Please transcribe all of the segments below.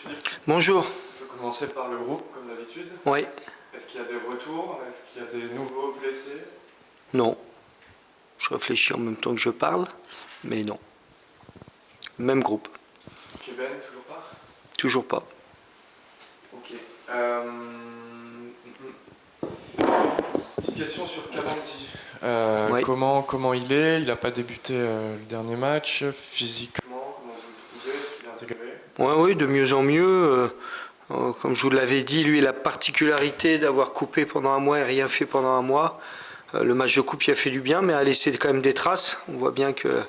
Philippe. Bonjour. On peut commencer par le groupe, comme d'habitude. Oui. Est-ce qu'il y a des retours? Est-ce qu'il y a des nouveaux blessés? Non. Je réfléchis en même temps que je parle, mais non. Même groupe. Keben, toujours pas? Toujours pas. Ok. Petite question sur Kabanti. Oui. Comment il est? Il n'a pas débuté le dernier match. Physiquement, comment vous le trouvez? Est-ce qu'il est intégré? Oui, de mieux en mieux. Comme je vous l'avais dit, lui, il a la particularité d'avoir coupé pendant un mois et rien fait pendant un mois. Le match de coupe, il a fait du bien, mais a laissé quand même des traces. On voit bien que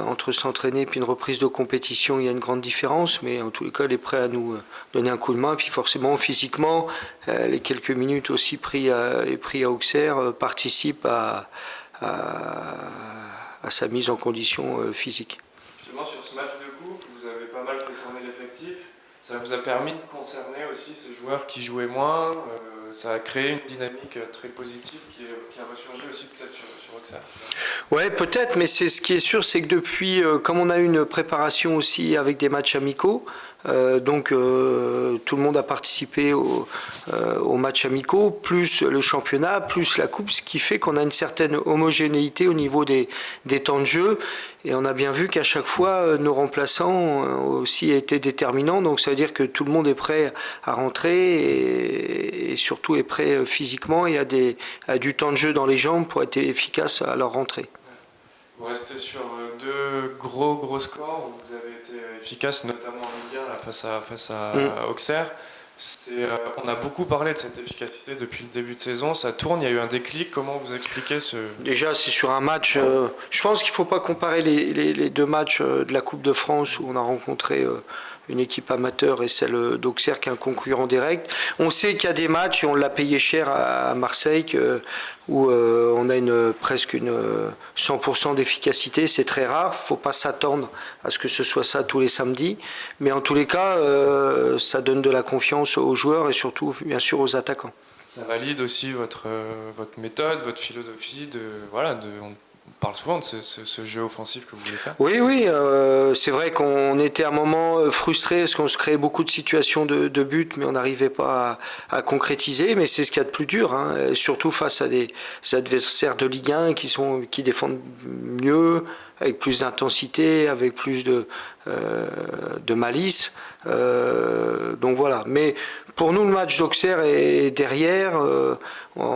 entre s'entraîner et puis une reprise de compétition, il y a une grande différence. Mais en tous les cas, il est prêt à nous donner un coup de main. Et puis forcément, physiquement, les quelques minutes aussi pris à Auxerre participent à sa mise en condition physique. Justement, sur ce match de coupe, vous avez pas mal fait tourner l'effectif. Ça vous a permis de concerner aussi ces joueurs qui jouaient moins. Ça a créé une dynamique très positive qui a ressurgi aussi peut-être sur Auxerre. Ouais, peut-être, mais ce qui est sûr, c'est que depuis, comme on a eu une préparation aussi avec des matchs amicaux, donc tout le monde a participé aux matchs amicaux, plus le championnat, plus la coupe, ce qui fait qu'on a une certaine homogénéité au niveau des temps de jeu. Et on a bien vu qu'à chaque fois, nos remplaçants aussi étaient déterminants. Donc ça veut dire que tout le monde est prêt à rentrer et surtout est prêt physiquement et a du temps de jeu dans les jambes pour être efficace à leur rentrée. Vous restez sur deux gros scores où vous avez été efficace, notamment en Ligue 1 là, face à Auxerre. On a beaucoup parlé de cette efficacité depuis le début de saison. Ça tourne, il y a eu un déclic. Comment vous expliquez ce... Déjà, c'est sur un match... je pense qu'il ne faut pas comparer les deux matchs de la Coupe de France où on a rencontré une équipe amateur et celle d'Auxerre qui est un concurrent direct. On sait qu'il y a des matchs, et on l'a payé cher à Marseille, où on a presque une 100% d'efficacité. C'est très rare, il ne faut pas s'attendre à ce que ce soit ça tous les samedis. Mais en tous les cas, ça donne de la confiance aux joueurs et surtout, bien sûr, aux attaquants. Ça valide aussi votre méthode, votre philosophie. On parle souvent de ce jeu offensif que vous voulez faire. Oui, c'est vrai qu'on était à un moment frustré parce qu'on se créait beaucoup de situations de but, mais on n'arrivait pas à concrétiser. Mais c'est ce qu'il y a de plus dur, hein, surtout face à des adversaires de Ligue 1 qui défendent mieux, avec plus d'intensité, avec plus de malice. Donc voilà. Mais pour nous, le match d'Auxerre est derrière.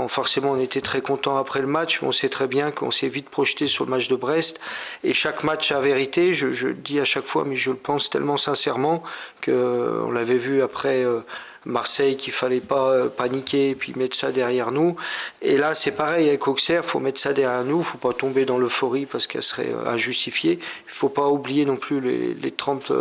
Forcément, on était très content après le match, mais on sait très bien qu'on s'est vite projeté sur le match de Brest. Et chaque match a vérité. Je le dis à chaque fois, mais je le pense tellement sincèrement qu'on l'avait vu après Marseille qu'il fallait pas paniquer et puis mettre ça derrière nous. Et là, c'est pareil avec Auxerre. Faut mettre ça derrière nous. Faut pas tomber dans l'euphorie parce qu'elle serait injustifiée. Il faut pas oublier non plus les 30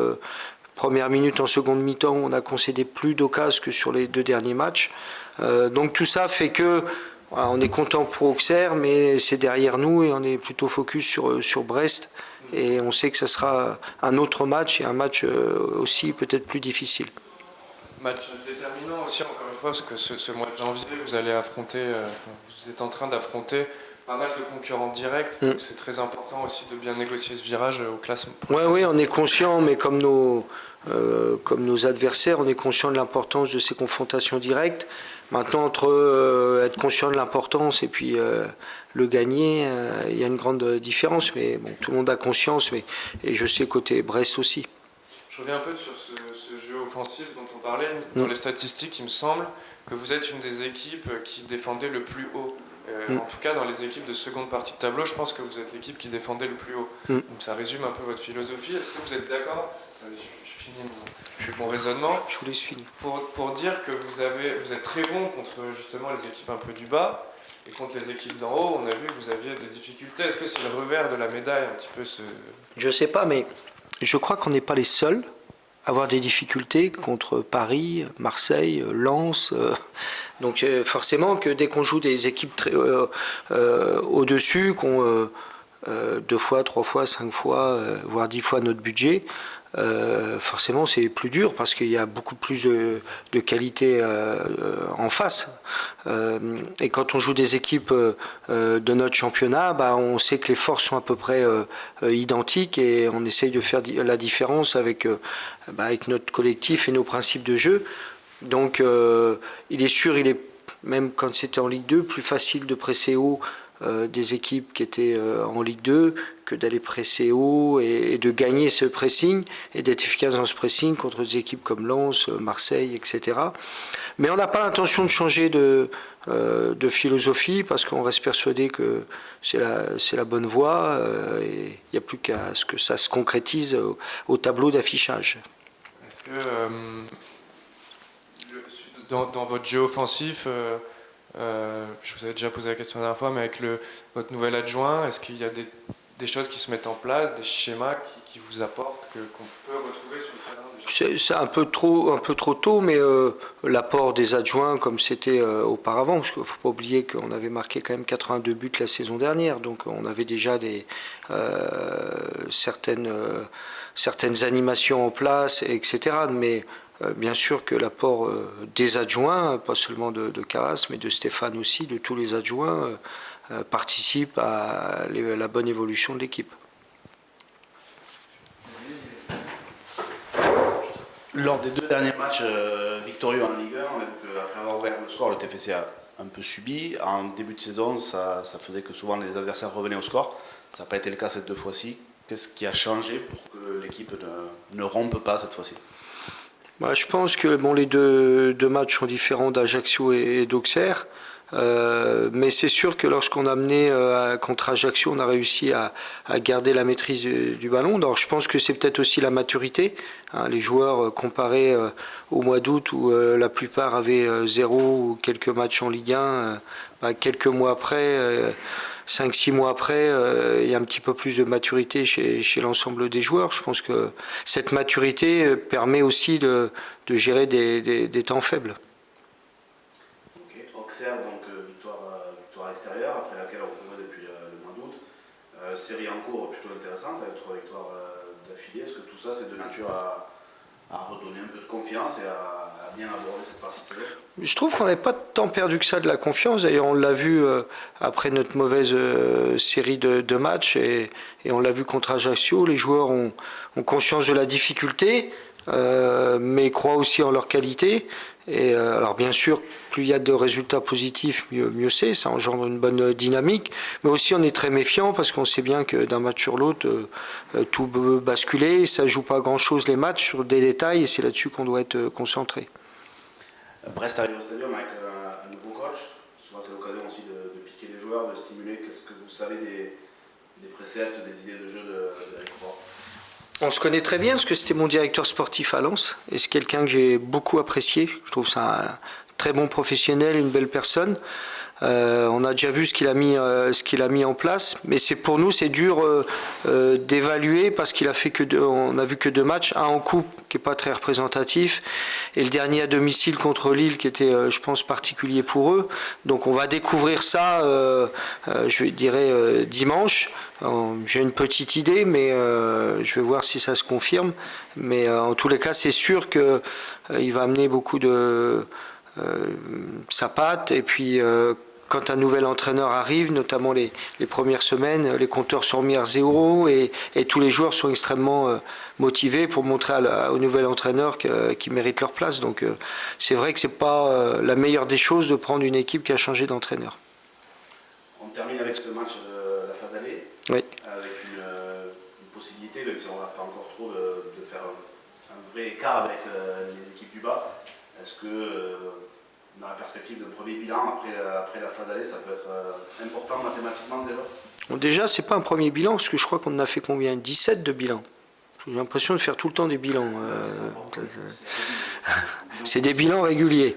premières minutes en seconde mi-temps où on a concédé plus d'occasions que sur les deux derniers matchs. Donc tout ça fait que voilà, on est content pour Auxerre, mais c'est derrière nous et on est plutôt focus sur Brest. Et on sait que ce sera un autre match et un match aussi peut-être plus difficile. Match déterminant aussi, encore une fois, parce que ce mois de janvier, vous allez affronter, vous êtes en train d'affronter pas mal de concurrents directs, donc c'est très important aussi de bien négocier ce virage au classement. Oui, on est conscient, mais comme nos adversaires, on est conscient de l'importance de ces confrontations directes. Maintenant, entre être conscient de l'importance et puis le gagner, il y a une grande différence, mais bon, tout le monde a conscience, et je sais côté Brest aussi. Je reviens un peu sur ce jeu offensif dont on parlait. Dans les statistiques, il me semble que vous êtes une des équipes qui défendait le plus haut. En tout cas, dans les équipes de seconde partie de tableau, je pense que vous êtes l'équipe qui défendait le plus haut. Donc ça résume un peu votre philosophie. Est-ce que vous êtes d'accord? Je finis mon raisonnement. Je vous laisse finir. Pour dire que vous êtes très bon contre justement les équipes un peu du bas, et contre les équipes d'en haut, on a vu que vous aviez des difficultés. Est-ce que c'est le revers de la médaille un petit peu Je sais pas, mais je crois qu'on n'est pas les seuls à avoir des difficultés contre Paris, Marseille, Lens. Donc forcément que dès qu'on joue des équipes très au-dessus, 2 fois, 3 fois, 5 fois, voire 10 fois notre budget, forcément c'est plus dur parce qu'il y a beaucoup plus de qualité en face. Et quand on joue des équipes de notre championnat, on sait que les forces sont à peu près identiques et on essaye de faire la différence avec notre collectif et nos principes de jeu. Donc il est sûr, même quand c'était en Ligue 2, plus facile de presser haut des équipes qui étaient en Ligue 2 que d'aller presser haut et de gagner ce pressing et d'être efficace dans ce pressing contre des équipes comme Lens, Marseille, etc. Mais on n'a pas l'intention de changer de philosophie parce qu'on reste persuadé que c'est la bonne voie et il n'y a plus qu'à ce que ça se concrétise au tableau d'affichage. Est-ce que dans votre jeu offensif, je vous avais déjà posé la question la dernière fois, mais avec votre nouvel adjoint, est-ce qu'il y a des choses qui se mettent en place, des schémas qui vous apportent, qu'on peut retrouver sur le terrain déjà? C'est un peu trop tôt, mais l'apport des adjoints comme c'était auparavant, parce qu'il ne faut pas oublier qu'on avait marqué quand même 82 buts la saison dernière, donc on avait déjà certaines animations en place, etc. Mais bien sûr que l'apport des adjoints, pas seulement de Caras, mais de Stéphane aussi, de tous les adjoints, participe à la bonne évolution de l'équipe. Lors des 2 derniers matchs victorieux en Ligue 1, on a vu qu'après avoir ouvert le score, le TFC a un peu subi. En début de saison, ça faisait que souvent les adversaires revenaient au score. Ça n'a pas été le cas cette 2 fois-ci. Qu'est-ce qui a changé pour que l'équipe ne rompe pas cette fois-ci? Je pense que les deux matchs sont différents d'Ajaccio et d'Auxerre. Mais c'est sûr que lorsqu'on a mené contre Ajaccio, on a réussi à garder la maîtrise du ballon. Alors je pense que c'est peut-être aussi la maturité. Les joueurs comparés au mois d'août où la plupart avaient 0 ou quelques matchs en Ligue 1, quelques mois après, 5-6 mois après, il y a un petit peu plus de maturité chez l'ensemble des joueurs. Je pense que cette maturité permet aussi de gérer des temps faibles. Auxerre, donc victoire à l'extérieur, après laquelle on revoit depuis le mois d'août. Série en cours plutôt intéressante, avec 3 victoires d'affilée. Est-ce que tout ça, c'est de nature à redonner un peu de confiance et à bien aborder cette partie de saison? Je trouve qu'on n'avait pas tant perdu que ça de la confiance. D'ailleurs, on l'a vu après notre mauvaise série de matchs et on l'a vu contre Ajaccio. Les joueurs ont conscience de la difficulté, mais croient aussi en leur qualité. Et alors bien sûr, plus il y a de résultats positifs, mieux c'est, ça engendre une bonne dynamique. Mais aussi on est très méfiant parce qu'on sait bien que d'un match sur l'autre, tout peut basculer. Ça joue pas grand-chose les matchs sur des détails et c'est là-dessus qu'on doit être concentré. Brest arrive au stadium avec un nouveau coach. Souvent c'est l'occasion aussi de piquer les joueurs, de stimuler. Qu'est-ce que vous savez des préceptes, des idées de jeu d'Eric Roy? On se connaît très bien parce que c'était mon directeur sportif à Lens et c'est quelqu'un que j'ai beaucoup apprécié. Je trouve ça un très bon professionnel, une belle personne. On a déjà vu ce qu'il a mis en place, mais pour nous c'est dur d'évaluer parce qu'il a fait on a vu que 2 matchs, un en coupe qui est pas très représentatif et le dernier à domicile contre Lille qui était je pense particulier pour eux. Donc on va découvrir ça je dirais dimanche. J'ai une petite idée mais je vais voir si ça se confirme, mais en tous les cas c'est sûr que il va amener beaucoup de sa patte et puis quand un nouvel entraîneur arrive, notamment les premières semaines, les compteurs sont mis à 0 et tous les joueurs sont extrêmement motivés pour montrer au nouvel entraîneur qu'ils méritent leur place. Donc c'est vrai que c'est pas la meilleure des choses de prendre une équipe qui a changé d'entraîneur. On termine avec ce match de la phase aller, oui. Avec une possibilité, même si on ne regarde pas encore trop, de faire un vrai écart avec les équipes du bas. Est-ce que dans la perspective d'un premier bilan après la phase aller, ça peut être important mathématiquement déjà? Bon, déjà, c'est pas un premier bilan, parce que je crois qu'on en a fait combien? 17 de bilans. J'ai l'impression de faire tout le temps des bilans. C'est des bilans réguliers.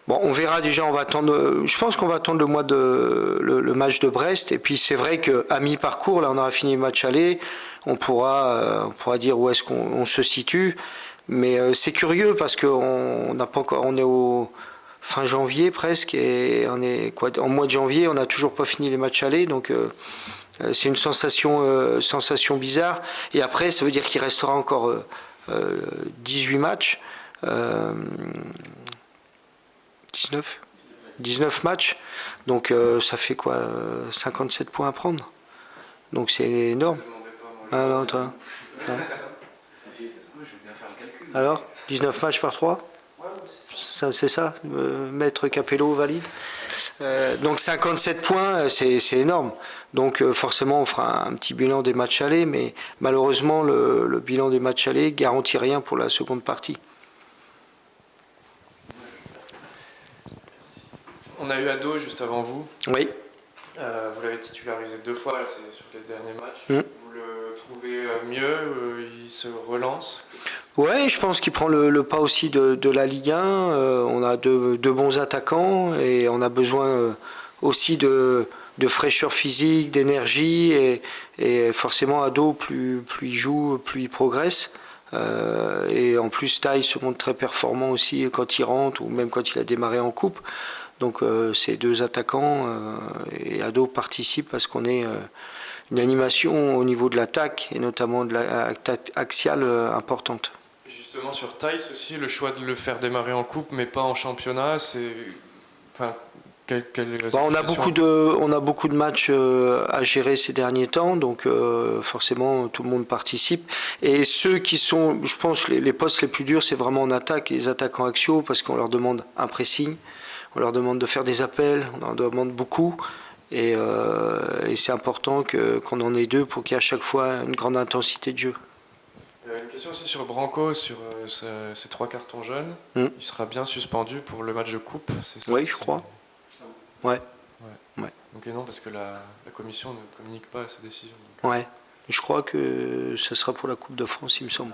Bon, on verra déjà, on va attendre. Je pense qu'on va attendre le match de Brest. Et puis c'est vrai qu'à mi-parcours, là on aura fini le match aller, on pourra dire où est-ce qu'on se situe. Mais c'est curieux parce qu'on n'a pas encore. On est au fin janvier presque et on est en mois de janvier, on n'a toujours pas fini les matchs aller, donc C'est une sensation bizarre. Et après, ça veut dire qu'il restera encore 18 matchs. 19 matchs. Donc ça fait quoi 57 points à prendre. Donc c'est énorme. Ah, non, toi, non. Alors 19 matchs par 3 c'est ça Maître Capello valide. Donc 57 points, c'est énorme. Donc forcément, on fera un petit bilan des matchs allés, mais malheureusement, le bilan des matchs allés garantit rien pour la seconde partie. On a eu Ado juste avant vous. Oui. Vous l'avez titularisé 2 fois c'est sur les derniers matchs. Mmh. Vous le trouvez mieux il se relance? Ouais, je pense qu'il prend le pas aussi de la Ligue 1. On a deux bons attaquants et on a besoin aussi de fraîcheur physique, d'énergie. Et forcément, Ado, plus il joue, plus il progresse. Et en plus, Taille se montre très performant aussi quand il rentre ou même quand il a démarré en coupe. Donc ces 2 attaquants et Ado participent parce qu'on est une animation au niveau de l'attaque et notamment de l'attaque axiale importante. Justement sur Thaïs aussi, le choix de le faire démarrer en coupe mais pas en championnat, c'est... Enfin, on a beaucoup de matchs à gérer ces derniers temps, donc forcément tout le monde participe. Et ceux qui sont, je pense, les postes les plus durs, c'est vraiment en attaque, les attaquants axiaux, parce qu'on leur demande un pressing, on leur demande de faire des appels, on leur demande beaucoup. Et c'est important qu'on en ait 2 pour qu'il y ait à chaque fois une grande intensité de jeu. Une question aussi sur Branco, sur ses 3 cartons jaunes. Il sera bien suspendu pour le match de coupe, c'est ça? Oui, je crois. Ouais. Donc non, parce que la commission ne communique pas sa décision. Donc. Ouais. Je crois que ça sera pour la Coupe de France, il me semble.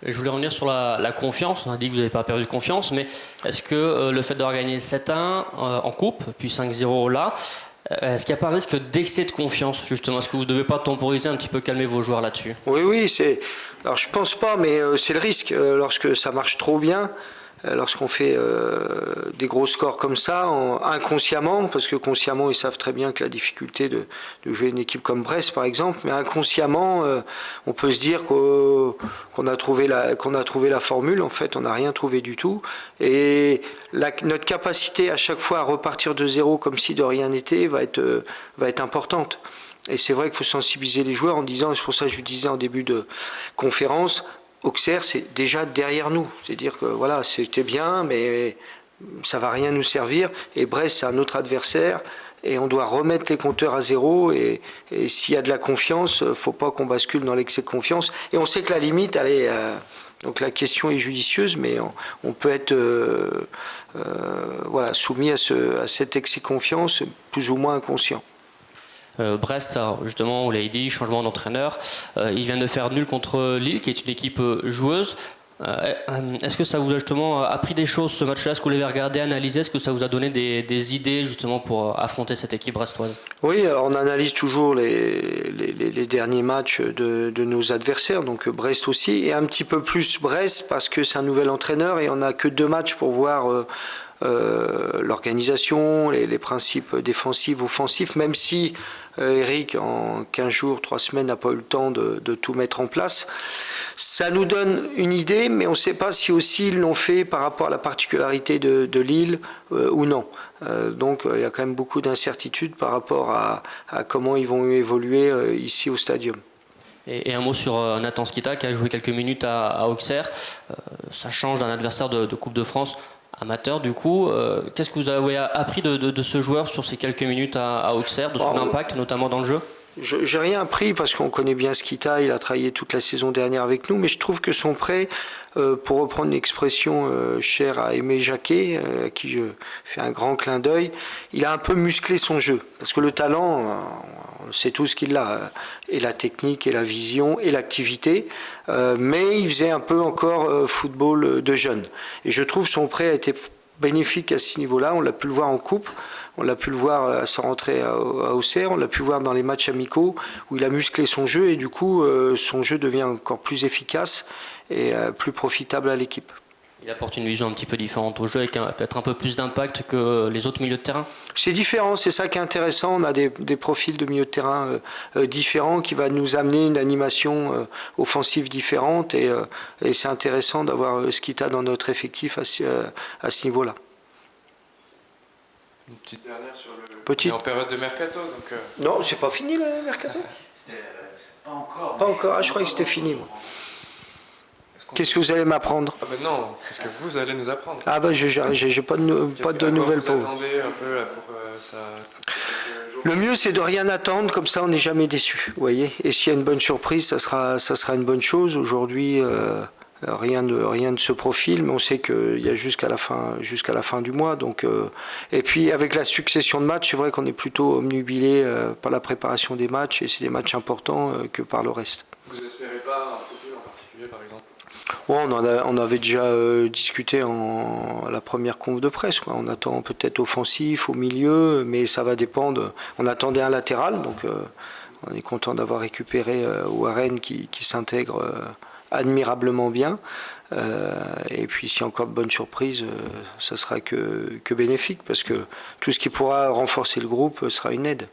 Je voulais revenir sur la confiance. On a dit que vous n'avez pas perdu de confiance, mais est-ce que le fait d'avoir gagné 7-1 en coupe, puis 5-0 là, est-ce qu'il n'y a pas un risque d'excès de confiance, justement? Est-ce que vous ne devez pas temporiser, un petit peu calmer vos joueurs là-dessus? Oui, alors je pense pas, mais c'est le risque. Lorsque ça marche trop bien, lorsqu'on fait des gros scores comme ça, inconsciemment, parce que consciemment ils savent très bien que la difficulté de jouer une équipe comme Brest par exemple, mais inconsciemment on peut se dire qu'on a trouvé la formule. En fait on n'a rien trouvé du tout, et notre capacité à chaque fois à repartir de zéro comme si de rien n'était va être importante. Et c'est vrai qu'il faut sensibiliser les joueurs en disant, et c'est pour ça que je vous disais en début de conférence, Auxerre, c'est déjà derrière nous. C'est-à-dire que voilà, c'était bien, mais ça ne va rien nous servir. Et Brest, c'est un autre adversaire. Et on doit remettre les compteurs à zéro. Et s'il y a de la confiance, il ne faut pas qu'on bascule dans l'excès de confiance. Et on sait que la limite, elle est... donc la question est judicieuse, mais on peut être soumis à cet excès de confiance, plus ou moins inconscient. Brest, alors justement, vous l'avez dit, changement d'entraîneur. Ils viennent de faire nul contre Lille, qui est une équipe joueuse. Est-ce que ça vous a justement appris des choses ce match-là? Est-ce que vous l'avez regardé, analysé? Est-ce que ça vous a donné des idées justement pour affronter cette équipe brestoise? Oui, alors on analyse toujours les derniers matchs de nos adversaires, donc Brest aussi, et un petit peu plus Brest parce que c'est un nouvel entraîneur et on n'a que 2 matchs pour voir l'organisation, les principes défensifs, offensifs, même si Eric, en 15 jours, 3 semaines, n'a pas eu le temps de tout mettre en place. Ça nous donne une idée, mais on ne sait pas si aussi ils l'ont fait par rapport à la particularité de Lille ou non. Donc il y a quand même beaucoup d'incertitudes par rapport à comment ils vont évoluer ici au Stadium. Et un mot sur Nathan Skita qui a joué quelques minutes à Auxerre. Ça change d'un adversaire de Coupe de France amateur du coup. Qu'est-ce que vous avez appris de ce joueur sur ces quelques minutes à Auxerre, de son impact notamment dans le jeu? J'ai rien appris parce qu'on connaît bien Skita, il a travaillé toute la saison dernière avec nous, mais je trouve que son prêt, pour reprendre une expression chère à Aimé Jacquet, à qui je fais un grand clin d'œil, il a un peu musclé son jeu. Parce que le talent, on sait tous qu'il l'a, et la technique, et la vision, et l'activité, mais il faisait un peu encore football de jeune. Et je trouve son prêt a été bénéfique à ce niveau-là, on l'a pu le voir en coupe. On l'a pu le voir à sa rentrée à Auxerre, on l'a pu voir dans les matchs amicaux où il a musclé son jeu et du coup son jeu devient encore plus efficace et plus profitable à l'équipe. Il apporte une vision un petit peu différente au jeu, avec peut-être un peu plus d'impact que les autres milieux de terrain. C'est différent, c'est ça qui est intéressant. On a des profils de milieu de terrain différents qui va nous amener une animation offensive différente et c'est intéressant d'avoir Skita dans notre effectif à ce niveau-là. Une petite dernière sur le. Petite. On est en période de mercato, donc. Non, c'est pas fini le mercato. Pas encore. Pas encore. Ah, je croyais que c'était fini. Moi. Qu'est-ce que vous allez m'apprendre? Ah ben non, qu'est-ce que vous allez nous apprendre? Ah ben j'ai pas de nouvelles pour vous. Vous attendez un peu là, pour ça. Le mieux c'est de rien attendre, comme ça on n'est jamais déçu, vous voyez. Et s'il y a une bonne surprise, ça sera une bonne chose. Aujourd'hui, rien ne se profile, mais on sait qu'il y a jusqu'à la fin du mois. Donc, et puis avec la succession de matchs, c'est vrai qu'on est plutôt omnubilé par la préparation des matchs, et c'est des matchs importants que par le reste. Vous espérez pas un profil en particulier, par exemple? Ouais, on avait déjà discuté en la première conf de presse, quoi. On attend peut-être offensif, au milieu, mais ça va dépendre. On attendait un latéral, donc on est content d'avoir récupéré Warren qui s'intègre admirablement bien. Et puis s'il y a encore de bonnes surprises, ça sera que bénéfique, parce que tout ce qui pourra renforcer le groupe sera une aide.